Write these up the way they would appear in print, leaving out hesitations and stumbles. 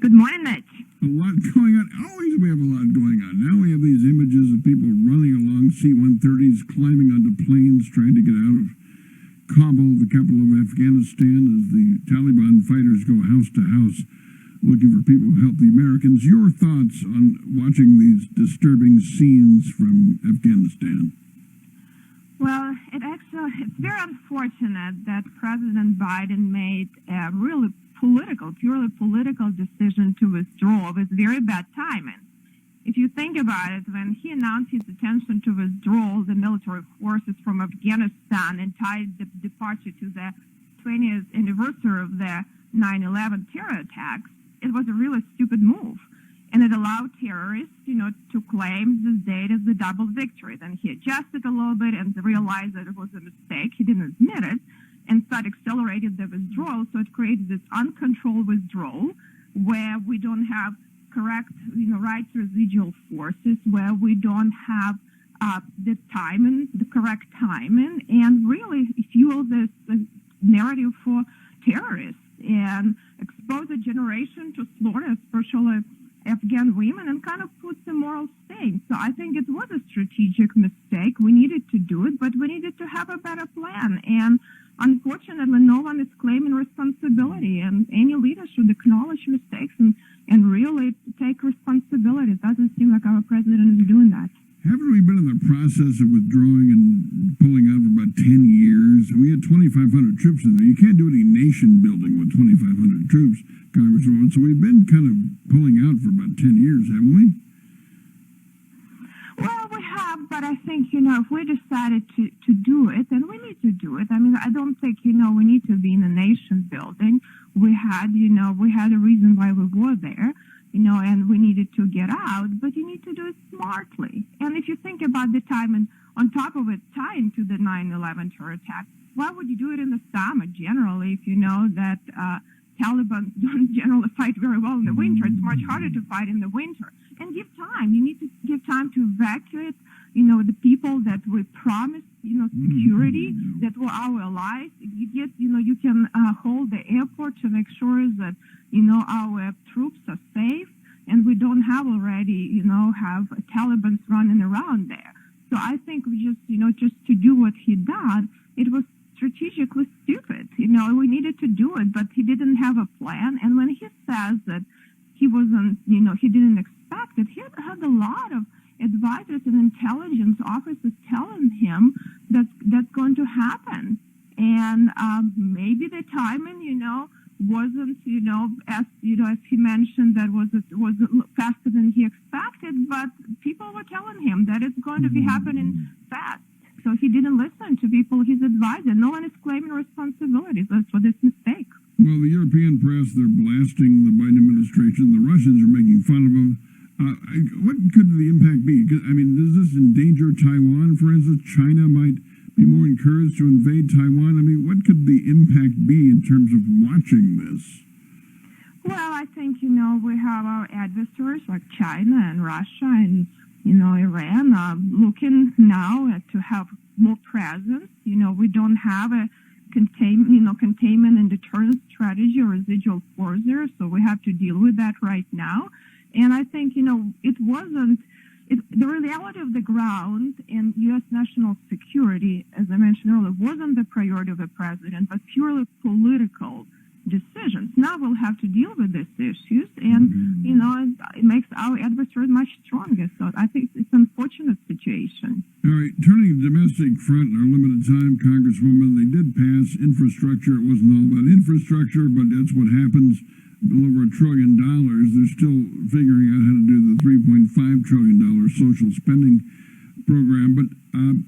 Good morning, Mitch. A lot going on. Always we have a lot going on. Now we have these images of people running along C-130s, climbing onto planes, trying to get out of Kabul, the capital of Afghanistan, as the Taliban fighters go house to house looking for people who help the Americans. Your thoughts on watching these disturbing scenes from Afghanistan? Well, it's very unfortunate that President Biden made a purely political decision to withdraw with very bad timing. If you think about it, when he announced his intention to withdraw the military forces from Afghanistan and tied the departure to the 20th anniversary of the 9/11 terror attacks, it was a really stupid move. And it allowed terrorists, to claim this date as the double victory. Then he adjusted a little bit and realized that it was a mistake. He didn't admit it and started accelerating the withdrawal. So it created this uncontrolled withdrawal where we don't have correct, right residual forces, where we don't have the correct timing, and really fuel this narrative for terrorists and expose a generation to slaughter, especially Afghan women, and kind of puts a moral stain. So I think it was a strategic mistake. We needed to do it, but we needed to have a better plan. And unfortunately, no one is claiming responsibility, and any leader should acknowledge mistakes and really take responsibility. It doesn't seem like our president is doing that. Haven't we been in the process of withdrawing and pulling out for about 10 years? We had 2,500 troops in there. You can't do any nation building with 2,500 troops, Congresswoman. So we've been kind of pulling out for about 10 years, haven't we? Well, we have, but I think, if we decided to do it, then we need to do it. I mean, I don't think, we need to be in a nation building. We had a reason why we were there. And we needed to get out, but you need to do it smartly. And if you think about the time, and on top of it, tying to the 9/11 terror attack, why would you do it in the summer generally if you know that Taliban don't generally fight very well in the winter? It's much harder to fight in the winter. And give time. You need to give time to evacuate, the people that we promised, security, that were our allies. You can hold the airport to make sure that, our troops are safe, and we don't have already, have Taliban running around there. So I think we just to do what he done, it was strategically stupid. We needed to do it, but he didn't have a plan. And when he says that he wasn't, he didn't expect it, he had a lot of advisors and intelligence officers telling him that's going to happen. And maybe the timing, wasn't, as he mentioned, that was faster than he expected, but people were telling him that it's going to be happening fast. So he didn't listen to people, his advisor. No one is claiming responsibility for this mistake. Well, the European press, they're blasting the Biden administration. The Russians are making fun of them. What could the impact be? I mean, does this endanger Taiwan, for instance? China might be more encouraged to invade Taiwan. I mean, what could the impact be in terms of watching this? Well, I think, we have our adversaries like China and Russia and, Iran looking now to have more presence. We don't have a containment and deterrence strategy or residual force there, so we have to deal with that right now. And I think, it wasn't, the reality of the ground and U.S. national security, as I mentioned earlier, wasn't the priority of the president, but purely political decisions. Now we'll have to deal with these issues, and, it makes our adversary much stronger. So I think it's an unfortunate situation. All right, turning to the domestic front in our limited time, Congresswoman, they did pass infrastructure. It wasn't all about infrastructure, but that's what happens. A little over $1 trillion. They're still figuring out how to do the $3.5 trillion social spending program. But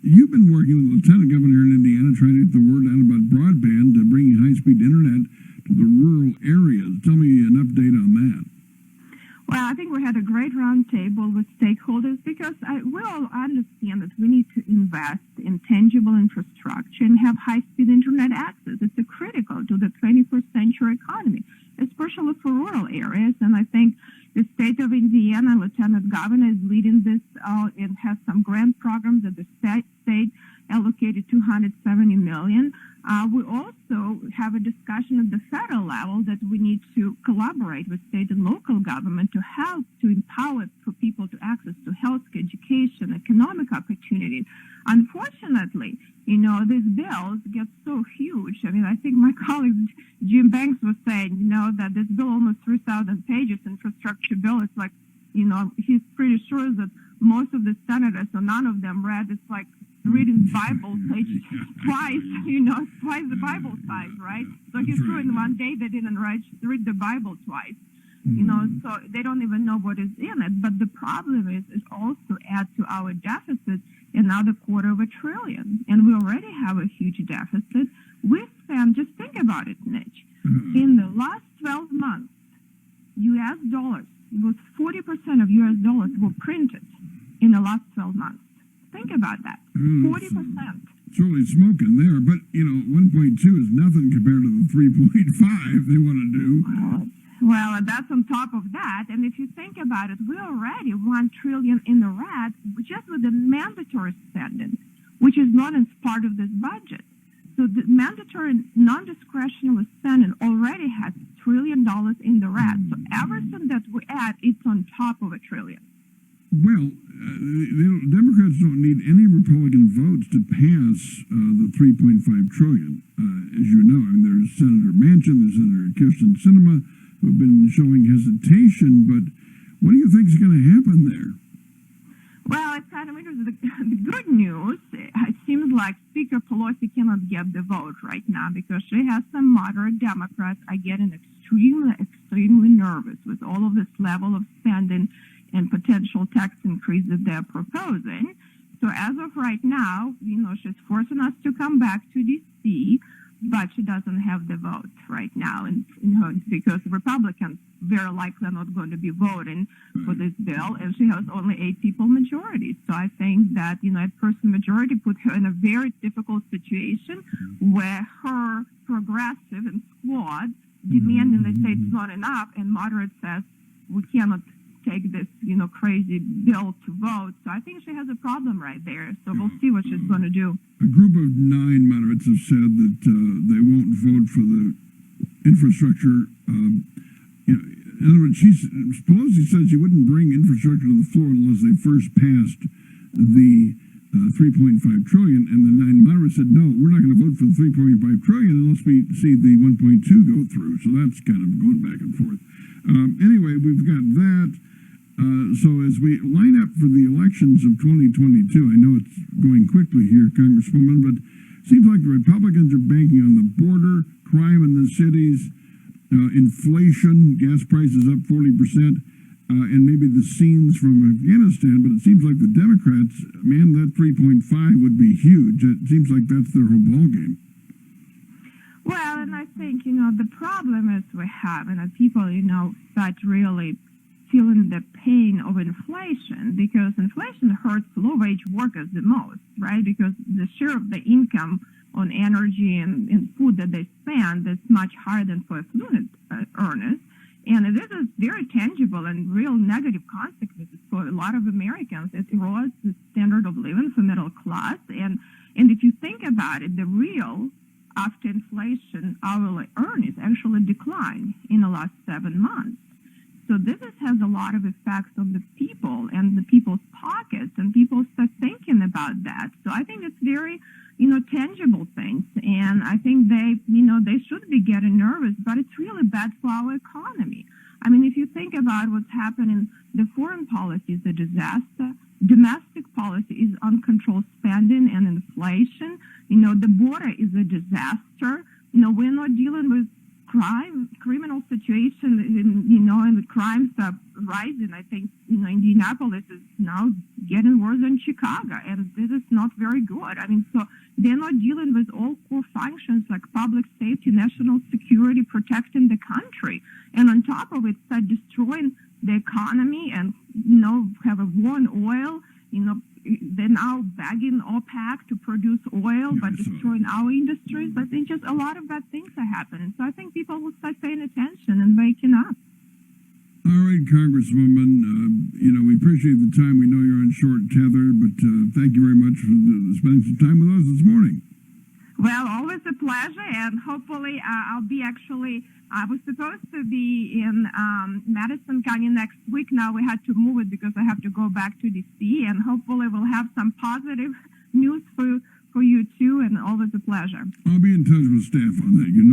you've been working with the lieutenant governor in Indiana trying to get the word out about broadband, bringing high-speed internet to the rural areas. Tell me an update on that. Well, I think we had a great roundtable with stakeholders because we all understand that we need to invest in tangible infrastructure and have high-speed internet access. It's critical to the 21st century economy, especially for rural areas. And I think the state of Indiana, Lieutenant Governor, is leading this and has some grant programs that the state allocated $270 million. We also have a discussion at the federal level that we need to collaborate with state and local government to help to empower for people to access to health, education, economic opportunities. Unfortunately, these bills get so huge. I mean, I think my colleague Jim Banks was saying, that this bill almost 3,000 pages, infrastructure bill. It's like, he's pretty sure that most of the senators, or none of them read. It's like reading Bible page twice, twice the Bible size, right? So he's sure in one day they didn't read the Bible twice. So they don't even know what is in it. But the problem is also add to our deficit another $250 billion. And we already have a huge deficit. We spent, just think about it, Mitch, in the last 12 months, U.S. dollars, it was 40% of U.S. dollars were printed in the last 12 months. Think about that, 40%. It's really smoking there, but 1.2 is nothing compared to the 3.5 they want to do. Well, that's on top of that. And if you think about it, we're already $1 trillion in the red just with the mandatory spending, which is not as part of this budget. So the mandatory non-discretionary spending already has $1 trillion in the red. So everything that we add, it's on top of $1 trillion. Well, Democrats don't need any Republican votes to pass the $3.5 trillion. As you know, there's Senator Manchin, there's Senator Kirsten Sinema, who have been showing hesitation. But what do you think is going to happen there? Well, it's kind of interesting. The good news, it seems like Speaker Pelosi cannot get the vote right now because she has some moderate Democrats are getting extremely nervous with all of this level of spending and potential tax increase that they're proposing. So as of right now, she's forcing us to come back to D.C., but she doesn't have the vote right now, and because Republicans very likely are not going to be voting for this bill, and she has only 8 people majority. So I think that 8-person majority put her in a very difficult situation where her progressive and squad demanding they say it's not enough, and moderate says we cannot take this, crazy bill to vote. So I think she has a problem right there. So we'll see what she's going to do. A group of 9 moderates have said that they won't vote for the infrastructure. In other words, Pelosi said she wouldn't bring infrastructure to the floor unless they first passed the 3.5 trillion, and the 9 moderates said, no, we're not going to vote for the 3.5 trillion unless we see the 1.2 go through. So that's kind of going back and forth. Anyway, we've got that. So as we line up for the elections of 2022, I know it's going quickly here, Congresswoman, but it seems like the Republicans are banking on the border, crime in the cities, inflation, gas prices up 40%, and maybe the scenes from Afghanistan. But it seems like the Democrats, man, that 3.5 would be huge. It seems like that's their whole ballgame. Well, and I think, the problem is we have, and people, start really feeling the pain of inflation, because inflation hurts low-wage workers the most, right? Because the share of the income on energy and food that they spend is much higher than for affluent earners. And this is very tangible and real negative consequences for a lot of Americans. It erodes the standard of living for middle class. And if you think about it, the real after inflation hourly earnings actually decline in the last 7 months. So this has a lot of effects on the people and the people's pockets, and people start thinking about that. So I think it's very, tangible things. And I think they should be getting nervous, but it's really bad for our economy. I mean, if you think about what's happening, the foreign policy is a disaster. Domestic policy is uncontrolled spending and inflation. The border is a disaster. We're not dealing with criminal situation, and the crimes are rising. I think, Indianapolis is now getting worse than Chicago, and this is not very good. I mean, so they're not dealing with all core functions like public safety, national security, protecting the country. And on top of it, start destroying the economy and, have a war on oil. They're now begging OPEC to produce oil, but destroying our industries. I think just a lot of bad things are happening. So I think people will start paying attention and waking up. All right, right, Congresswoman. We appreciate the time. We know you're on short tether, but thank you very much for spending some time with us this morning. Well, always a pleasure, and hopefully I'll be actually, I was supposed to be in Madison County next week. Now we had to move it because I have to go back to D.C., and hopefully we'll have some positive news for you too, and always a pleasure. I'll be in touch with staff on that.